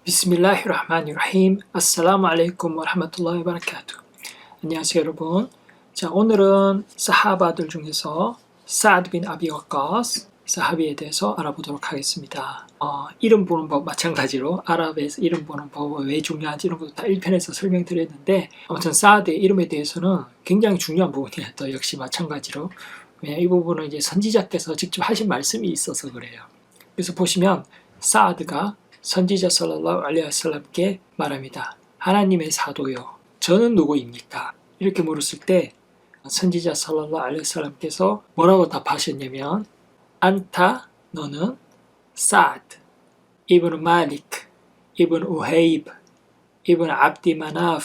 비스밀라히르흐마니르힘. 아살라무 알레이쿰 와라흐마툴라히 바라카투. 안녕하세요 여러분. 자, 오늘은 사하바들 중에서 사드 빈 아비 와까스 사하비에 대해서 알아보도록 하겠습니다. 이름 보는 법 마찬가지로 아랍에서 이름 보는 법 왜 중요한지 이런 것도 다 1편에서 설명드렸는데, 아무튼 사드의 이름에 대해서는 굉장히 중요한 부분이에요. 또 역시 마찬가지로 이 부분은 이제 선지자께서 직접 하신 말씀이 있어서 그래요. 그래서 보시면 사드가 선지자 살랄라후 알레이히 와살람께 말합니다. 하나님의 사도요, 저는 누구입니까? 이렇게 물었을 때 선지자 살랄라후 알레이히 와살람께서 뭐라고 답하셨냐면, 안타, 너는 사드 이브누 마릭 이브누 우헤이브 이브누 압디 마나프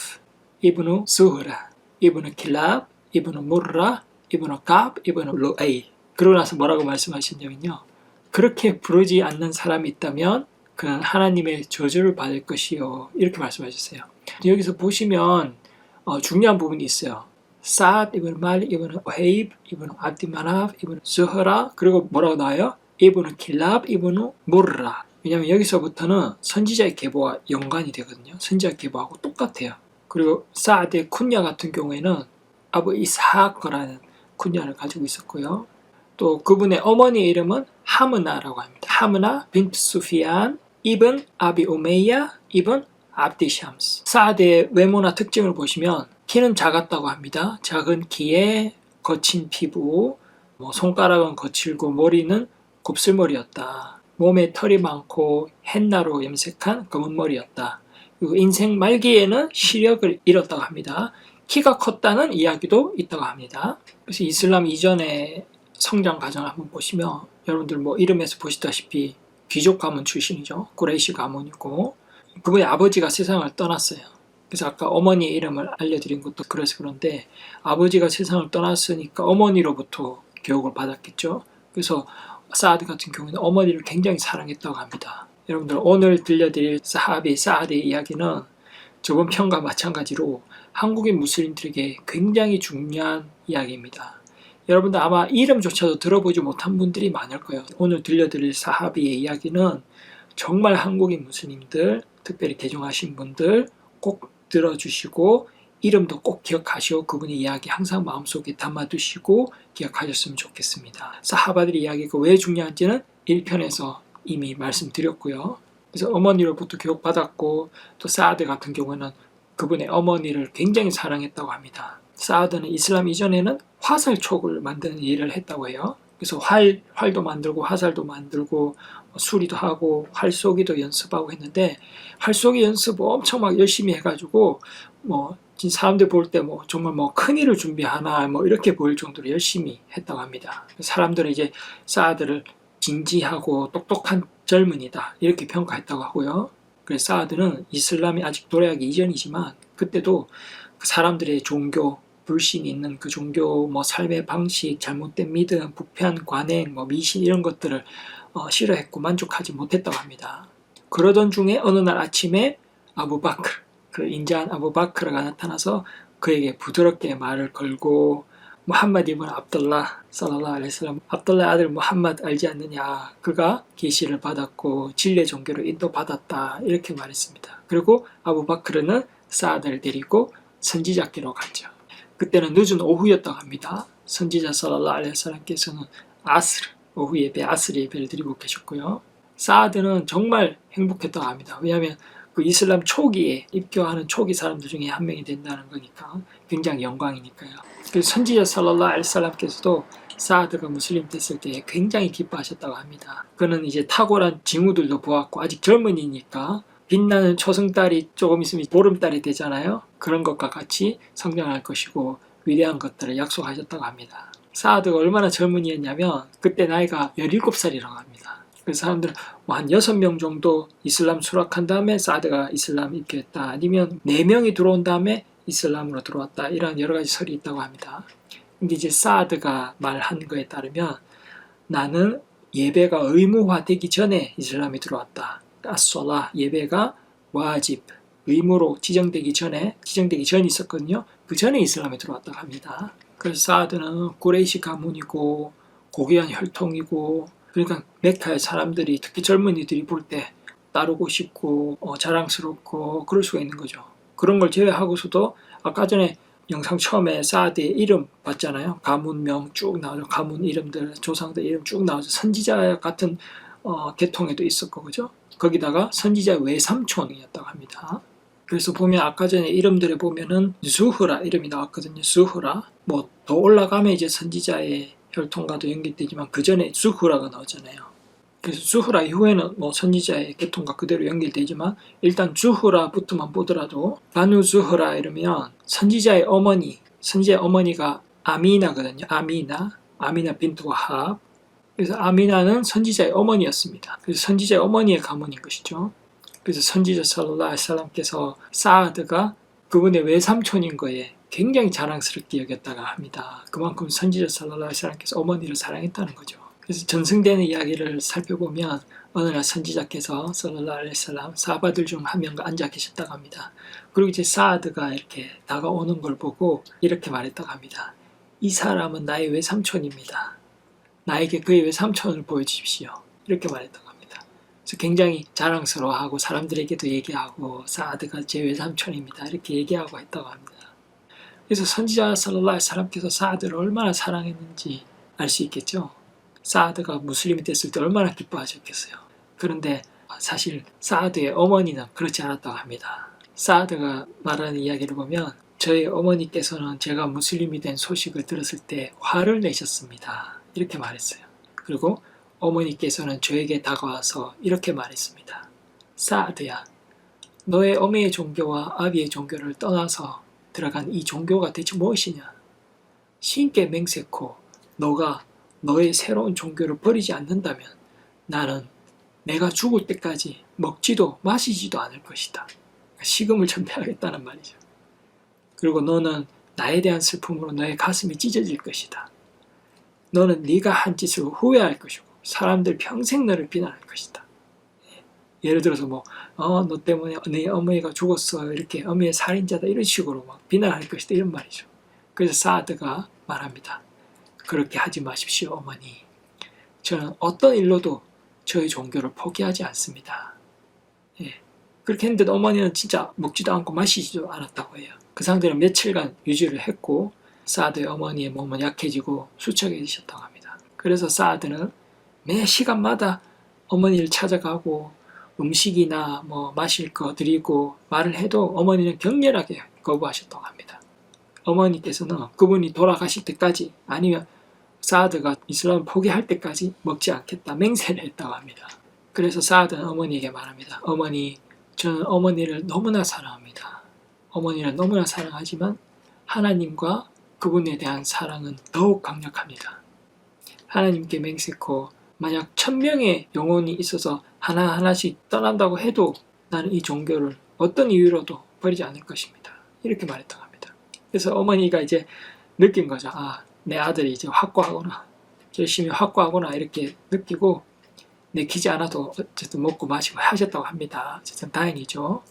이브누 수흐라 이브누 킬랍 이브누 무르라 이브누 갑 이브누 루에이. 그러고 나서 뭐라고 말씀하셨냐면요, 그렇게 부르지 않는 사람이 있다면 그는 하나님의 저주를 받을 것이요, 이렇게 말씀하셨어요. 여기서 보시면 중요한 부분이 있어요. 사드 이브누 말릭 이브누 우헤이브 이브누 압디 마나프 이브누 수흐라, 그리고 뭐라고 나와요? 이브누 킬랍 이브누 무르라. 왜냐하면 여기서부터는 선지자의 계보와 연관이 되거든요. 선지자 계보하고 똑같아요. 그리고 사드의 쿤야 같은 경우에는 아부 이스하크라는 쿤야를 가지고 있었고요. 또 그분의 어머니의 이름은 하므나라고 합니다. 하므나 빈트 수피안 이븐 아비 우메야 이븐 압디 샴스. 사드의 외모나 특징을 보시면 키는 작았다고 합니다. 작은 키에 거친 피부, 손가락은 거칠고 머리는 곱슬머리였다. 몸에 털이 많고 헨나로 염색한 검은 머리였다. 그리고 인생 말기에는 시력을 잃었다고 합니다. 키가 컸다는 이야기도 있다고 합니다. 그래서 이슬람 이전의 성장 과정을 한번 보시면 여러분들 이름에서 보시다시피 귀족 가문 출신이죠. 구레이시 가문이고, 그분의 아버지가 세상을 떠났어요. 그래서 아까 어머니의 이름을 알려드린 것도 그래서 그런데, 아버지가 세상을 떠났으니까 어머니로부터 교육을 받았겠죠. 그래서 사드 같은 경우는 어머니를 굉장히 사랑했다고 합니다. 여러분들 오늘 들려드릴 사하비 사드의 이야기는 저번 편과 마찬가지로 한국인 무슬림들에게 굉장히 중요한 이야기입니다. 여러분들 아마 이름조차도 들어보지 못한 분들이 많을 거예요. 오늘 들려드릴 사하비의 이야기는 정말 한국인 무슬림들, 특별히 개종하신 분들 꼭 들어주시고 이름도 꼭 기억하시고 그분의 이야기 항상 마음속에 담아두시고 기억하셨으면 좋겠습니다. 사하바들의 이야기가 왜 중요한지는 1편에서 이미 말씀드렸고요. 그래서 어머니로부터 교육받았고, 또 사드 같은 경우는 그분의 어머니를 굉장히 사랑했다고 합니다. 사드는 이슬람 이전에는 화살촉을 만드는 일을 했다고 해요. 그래서 활도 만들고 화살도 만들고 수리도 하고 활쏘기도 연습하고 했는데, 활쏘기 연습 엄청 막 열심히 해가지고 사람들 볼 때 정말 큰일을 준비하나 이렇게 보일 정도로 열심히 했다고 합니다. 사람들은 이제 사드를 진지하고 똑똑한 젊은이다 이렇게 평가했다고 하고요. 그래서 사드는 이슬람이 아직 도래하기 이전이지만 그때도 사람들의 종교, 불신이 있는 그 종교, 삶의 방식, 잘못된 믿음, 부패한 관행, 미신 이런 것들을 싫어했고 만족하지 못했다고 합니다. 그러던 중에 어느 날 아침에 아부바크, 그 인자한 아부바크르가 나타나서 그에게 부드럽게 말을 걸고, 무함마드 이븐 압둘라 살랄라후 알레이히 와살람, 압둘라의 아들 무함마드 알지 않느냐, 그가 계시를 받았고 진리의 종교로 인도받았다 이렇게 말했습니다. 그리고 아부바크르는 사드를 데리고 선지자께로 갔죠. 그때는 늦은 오후였다고 합니다. 선지자 살랄라후 알레이히 와살람께서는 오후 예배, 아스르 예배를 드리고 계셨고요. 사드는 정말 행복했다고 합니다. 왜냐하면 그 이슬람 초기에 입교하는 초기 사람들 중에 한 명이 된다는 거니까 굉장히 영광이니까요. 그래서 선지자 살랄라후 알레이히 와살람께서도 사드가 무슬림 됐을 때 굉장히 기뻐하셨다고 합니다. 그는 이제 탁월한 징후들도 보았고 아직 젊은이니까 빛나는 초승달이 조금 있으면 보름달이 되잖아요. 그런 것과 같이 성장할 것이고 위대한 것들을 약속하셨다고 합니다. 사드가 얼마나 젊은이였냐면 그때 나이가 17살이라고 합니다. 그래서 사람들은 한 6명 정도 이슬람 수락한 다음에 사드가 이슬람 입교했다, 아니면 4명이 들어온 다음에 이슬람으로 들어왔다, 이런 여러 가지 설이 있다고 합니다. 근데 이제 사드가 말한 거에 따르면 나는 예배가 의무화되기 전에 이슬람에 들어왔다. 아솔라, 예배가 와집, 의무로 지정되기 전이 있었거든요. 그 전에 이슬람에 들어왔다고 합니다. 그래서 사드는 구레이시 가문이고 고귀한 혈통이고, 그러니까 메카의 사람들이, 특히 젊은이들이 볼 때 따르고 싶고 자랑스럽고 그럴 수가 있는 거죠. 그런 걸 제외하고서도 아까 전에 영상 처음에 사드의 이름 봤잖아요. 가문명 쭉 나오죠. 가문 이름들, 조상들 이름 쭉 나오죠. 선지자 같은 계통에도 있었고, 그죠? 거기다가 선지자 외삼촌이었다고 합니다. 그래서 보면 아까 전에 이름들에 보면은 zuhra 이름이 나왔거든요. zuhra. 뭐 더 올라가면 이제 선지자의 혈통과도 연결되지만 그 전에 zuhra가 나오잖아요. 그래서 zuhra 이후에는 뭐 선지자의 계통과 그대로 연결되지만 일단 zuhra부터만 보더라도 바누 zuhra 이러면 선지자의 어머니가 아미나거든요. 아미나 빈트 와합. 그래서 아미나는 선지자의 어머니였습니다. 그래서 선지자의 어머니의 가문인 것이죠. 그래서 선지자 살랄라ഹु 알aihi wasallam께서 사아드가 그분의 외삼촌인 거에 굉장히 자랑스럽게 여겼다가 합니다. 그만큼 선지자 살랄라ഹु 알aihi wasallam께서 어머니를 사랑했다는 거죠. 그래서 전승되는 이야기를 살펴보면 어느 날 선지자께서 살랄라ഹु 알aihi wasallam 사하바들 중 한 명과 앉아 계셨다고 합니다. 그리고 이제 사아드가 이렇게 다가오는 걸 보고 이렇게 말했다고 합니다. 이 사람은 나의 외삼촌입니다. 나에게 그의 외삼촌을 보여주십시오. 이렇게 말했다고 합니다. 그래서 굉장히 자랑스러워하고 사람들에게도 얘기하고 사아드가 제 외삼촌입니다. 이렇게 얘기하고 했다고 합니다. 그래서 선지자 살랄라ഹु 알aihi wasallam께서 사아드를 얼마나 사랑했는지 알 수 있겠죠. 사아드가 무슬림이 됐을 때 얼마나 기뻐하셨겠어요. 그런데 사실 사아드의 어머니는 그렇지 않았다고 합니다. 사아드가 말하는 이야기를 보면 저희 어머니께서는 제가 무슬림이 된 소식을 들었을 때 화를 내셨습니다. 이렇게 말했어요. 그리고 어머니께서는 저에게 다가와서 이렇게 말했습니다. 사아드야, 너의 어미의 종교와 아비의 종교를 떠나서 들어간 이 종교가 대체 무엇이냐? 신께 맹세코 너가 너의 새로운 종교를 버리지 않는다면 나는 내가 죽을 때까지 먹지도 마시지도 않을 것이다. 식음을 전폐하겠다는 말이죠. 그리고 너는 나에 대한 슬픔으로 너의 가슴이 찢어질 것이다. 너는 네가 한 짓을 후회할 것이고 사람들 평생 너를 비난할 것이다. 예를 들어서 너 때문에 네 어머니가 죽었어 이렇게 어머니의 살인자다 이런 식으로 막 비난할 것이다 이런 말이죠. 그래서 사아드가 말합니다. 그렇게 하지 마십시오 어머니. 저는 어떤 일로도 저의 종교를 포기하지 않습니다. 그렇게 했는데 어머니는 진짜 먹지도 않고 마시지도 않았다고 해요. 그 상태로 며칠간 유지를 했고 사아드의 어머니의 몸은 약해지고 수척해지셨다고 합니다. 그래서 사아드는 매 시간마다 어머니를 찾아가고 음식이나 마실 거 드리고 말을 해도 어머니는 격렬하게 거부하셨다고 합니다. 어머니께서는 그분이 돌아가실 때까지 아니면 사아드가 이슬람을 포기할 때까지 먹지 않겠다 맹세를 했다고 합니다. 그래서 사아드는 어머니에게 말합니다. 어머니, 저는 어머니를 너무나 사랑합니다. 어머니를 너무나 사랑하지만 하나님과 그분에 대한 사랑은 더욱 강력합니다. 하나님께 맹세코 만약 1000명의 영혼이 있어서 하나하나씩 떠난다고 해도 나는 이 종교를 어떤 이유로도 버리지 않을 것입니다. 이렇게 말했다고 합니다. 그래서 어머니가 이제 느낀 거죠. 내 아들이 이제 확고하구나. 열심히 확고하구나. 이렇게 느끼고 내키지 않아도 어쨌든 먹고 마시고 하셨다고 합니다. 어쨌든 다행이죠.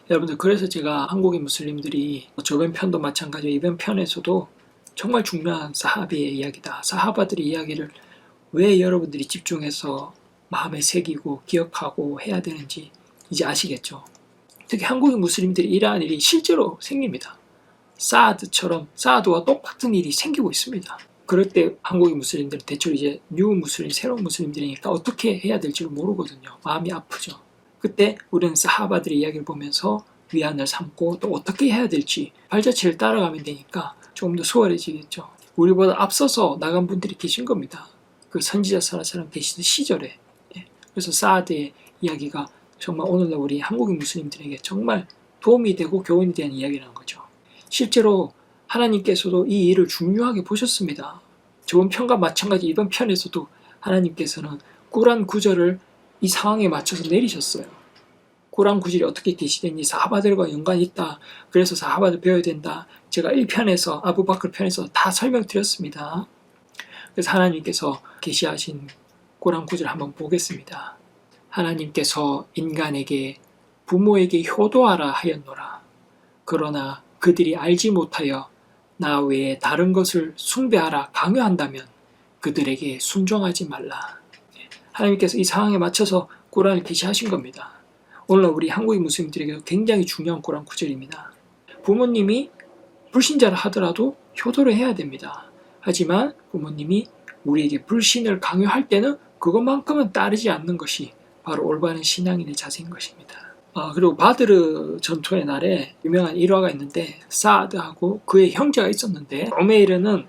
여러분들 그래서 제가 한국인 무슬림들이 저번 편도 마찬가지로 이번 편에서도 정말 중요한 사하비의 이야기다. 사하바들의 이야기를 왜 여러분들이 집중해서 마음에 새기고 기억하고 해야 되는지 이제 아시겠죠. 특히 한국인 무슬림들이 이러한 일이 실제로 생깁니다. 사아드와 똑같은 일이 생기고 있습니다. 그럴 때 한국인 무슬림들은 대체로 이제 뉴 무슬림, 새로운 무슬림들이니까 어떻게 해야 될지를 모르거든요. 마음이 아프죠. 그때 우리는 사하바들의 이야기를 보면서 위안을 삼고 또 어떻게 해야 될지 발자취를 따라가면 되니까 조금 더 수월해지겠죠. 우리보다 앞서서 나간 분들이 계신 겁니다. 그 선지자 사라사람 계시던 시절에. 그래서 사아드의 이야기가 정말 오늘날 우리 한국인 무슬림들에게 정말 도움이 되고 교훈이 되는 이야기라는 거죠. 실제로 하나님께서도 이 일을 중요하게 보셨습니다. 저번 편과 마찬가지 이번 편에서도 하나님께서는 꾸란 구절을 이 상황에 맞춰서 내리셨어요. 꾸란 구절이 어떻게 계시되니 사하바들과 연관이 있다. 그래서 사하바들 배워야 된다. 제가 1편에서 아부바클 편에서 다 설명드렸습니다. 그래서 하나님께서 계시하신 꾸란 구절 한번 보겠습니다. 하나님께서 인간에게 부모에게 효도하라 하였노라. 그러나 그들이 알지 못하여 나 외에 다른 것을 숭배하라 강요한다면 그들에게 순종하지 말라. 하나님께서 이 상황에 맞춰서 꾸란을 계시하신 겁니다. 오늘날 우리 한국인 무슬림들에게도 굉장히 중요한 꾸란 구절입니다. 부모님이 불신자를 하더라도 효도를 해야 됩니다. 하지만 부모님이 우리에게 불신을 강요할 때는 그것만큼은 따르지 않는 것이 바로 올바른 신앙인의 자세인 것입니다. 그리고 바드르 전투의 날에 유명한 일화가 있는데 사아드하고 그의 형제가 있었는데 오메이르는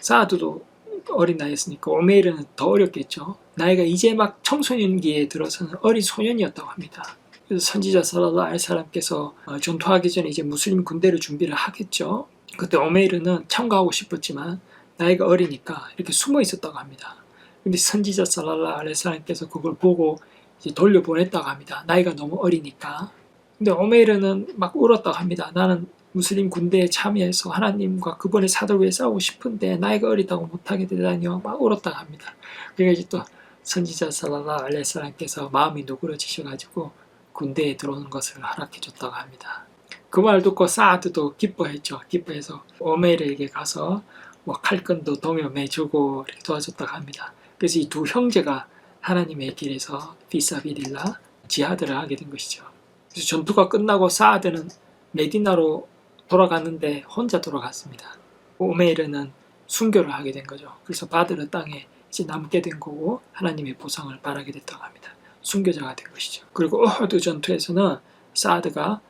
사아드도 어린 나이였으니까 오메이르는 더 어렸겠죠. 나이가 이제 막 청소년기에 들어서는 어린 소년이었다고 합니다. 그래서 선지자 살랄라후 알aihi wasallam께서 전투하기 전에 이제 무슬림 군대를 준비를 하겠죠. 그때 오메이르는 참가하고 싶었지만 나이가 어리니까 이렇게 숨어 있었다고 합니다. 근데 선지자 살랄라후 알aihi wasallam께서 그걸 보고 이제 돌려보냈다고 합니다. 나이가 너무 어리니까. 근데 오메이르는 막 울었다고 합니다. 나는 무슬림 군대에 참여해서 하나님과 그분의 사도를 위해 싸우고 싶은데 나이가 어리다고 못하게 되다니요. 막 울었다고 합니다. 그래서 이제 또 선지자 살랄라후 알aihi wasallam께서 마음이 누그러지셔가지고 군대에 들어오는 것을 허락해 줬다고 합니다. 그 말 듣고 사아드도 기뻐했죠. 기뻐해서 오메이르에게 가서 뭐 칼끈도 동여매주고 이렇게 도와줬다고 합니다. 그래서 이 두 형제가 하나님의 길에서 피사비릴라 지하드를 하게 된 것이죠. 그래서 전투가 끝나고 사아드는 메디나로 돌아갔는데 혼자 돌아갔습니다. 오메이르는 순교를 하게 된 거죠. 그래서 바드르 땅에 이제 남게 된 거고 하나님의 보상을 바라게 됐다고 합니다. 순교자가 된 것이죠. 그리고 우후드 전투에서는 사아드가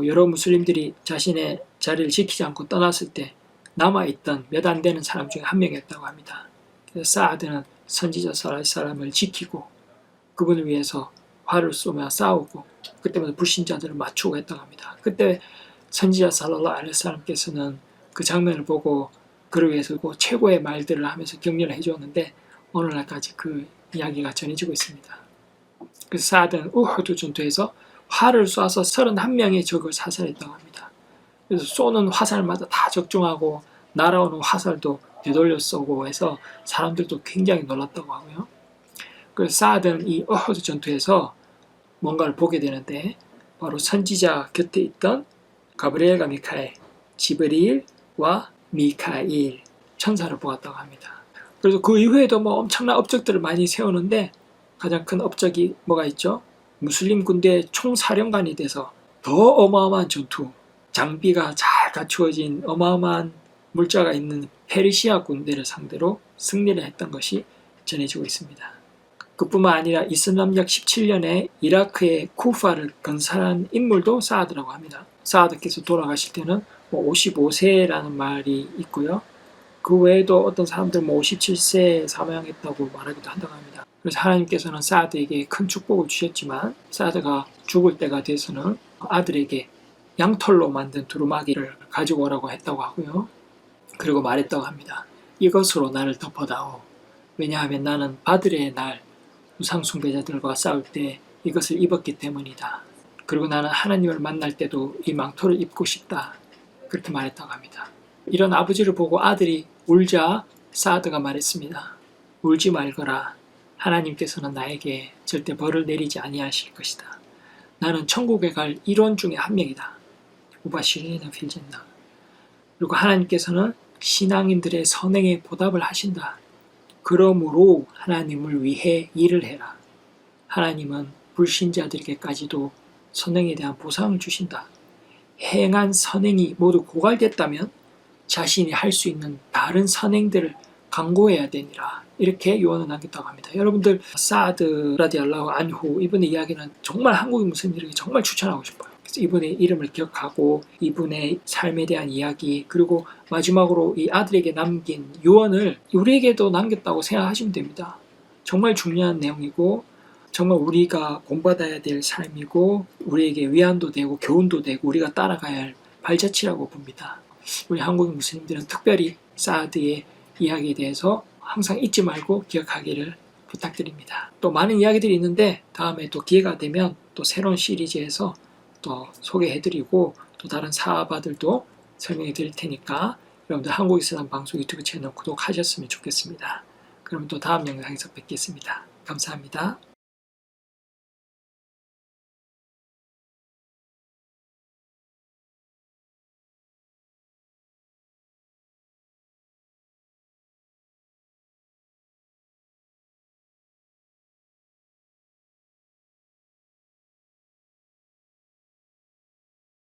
여러 무슬림들이 자신의 자리를 지키지 않고 떠났을 때 남아있던 몇 안 되는 사람 중에 한 명이었다고 합니다. 그래서 사아드는 선지자 살랄라후 사람을 지키고 그분을 위해서 활을 쏘며 싸우고 그때마다 불신자들을 맞추고 했다고 합니다. 그때 선지자 살랄라후 알aihi wasallam께서는 그 장면을 보고 그를 위해서 최고의 말들을 하면서 격려를 해주었는데 오늘날까지 그 이야기가 전해지고 있습니다. 그래서 사아드는 우후드 전투에서 활을 쏴서 31명의 적을 사살했다고 합니다. 그래서 쏘는 화살마다 다 적중하고 날아오는 화살도 되돌려 쏘고 해서 사람들도 굉장히 놀랐다고 하고요. 그래서 사아드는 이 우후드 전투에서 뭔가를 보게 되는데 바로 선지자 곁에 있던 가브리엘과 미카엘, 지브릴과 미카일 천사를 보았다고 합니다. 그래서 그 이후에도 뭐 엄청난 업적들을 많이 세우는데 가장 큰 업적이 뭐가 있죠? 무슬림 군대의 총사령관이 돼서 더 어마어마한 전투, 장비가 잘 갖추어진 어마어마한 물자가 있는 페르시아 군대를 상대로 승리를 했던 것이 전해지고 있습니다. 그뿐만 아니라 이슬람약 17년에 이라크의 쿠파를 건설한 인물도 사아드라고 합니다. 사아드께서 돌아가실 때는 55세라는 말이 있고요. 그 외에도 어떤 사람들은 57세에 사망했다고 말하기도 한다고 합니다. 그래서 하나님께서는 사아드에게 큰 축복을 주셨지만 사아드가 죽을 때가 돼서는 아들에게 양털로 만든 두루마기를 가지고 오라고 했다고 하고요. 그리고 말했다고 합니다. 이것으로 나를 덮어다오. 왜냐하면 나는 바드레의 날 우상 숭배자들과 싸울 때 이것을 입었기 때문이다. 그리고 나는 하나님을 만날 때도 이 망토를 입고 싶다. 그렇게 말했다고 합니다. 이런 아버지를 보고 아들이 울자 사아드가 말했습니다. 울지 말거라. 하나님께서는 나에게 절대 벌을 내리지 아니하실 것이다. 나는 천국에 갈 일원 중에 한 명이다. 무바시리나 필젠나. 그리고 하나님께서는 신앙인들의 선행에 보답을 하신다. 그러므로 하나님을 위해 일을 해라. 하나님은 불신자들에게까지도 선행에 대한 보상을 주신다. 행한 선행이 모두 고갈됐다면 자신이 할 수 있는 다른 선행들을 강구해야 되니라. 이렇게 요한은 남겼다고 합니다. 여러분들 사아드 라디알라후 안후 이분의 이야기는 정말 한국인 무슬림들에게 정말 추천하고 싶어요. 그래서 이분의 이름을 기억하고 이분의 삶에 대한 이야기 그리고 마지막으로 이 아들에게 남긴 유언을 우리에게도 남겼다고 생각하시면 됩니다. 정말 중요한 내용이고 정말 우리가 본받아야 될 삶이고 우리에게 위안도 되고 교훈도 되고 우리가 따라가야 할 발자취라고 봅니다. 우리 한국인 무슬림들은 특별히 사아드의 이야기에 대해서 항상 잊지 말고 기억하기를 부탁드립니다. 또 많은 이야기들이 있는데 다음에 또 기회가 되면 또 새로운 시리즈에서 또 소개해드리고 또 다른 사하바들도 설명해 드릴 테니까 여러분들 한국이슬람 방송 유튜브 채널 구독하셨으면 좋겠습니다. 그럼 또 다음 영상에서 뵙겠습니다. 감사합니다.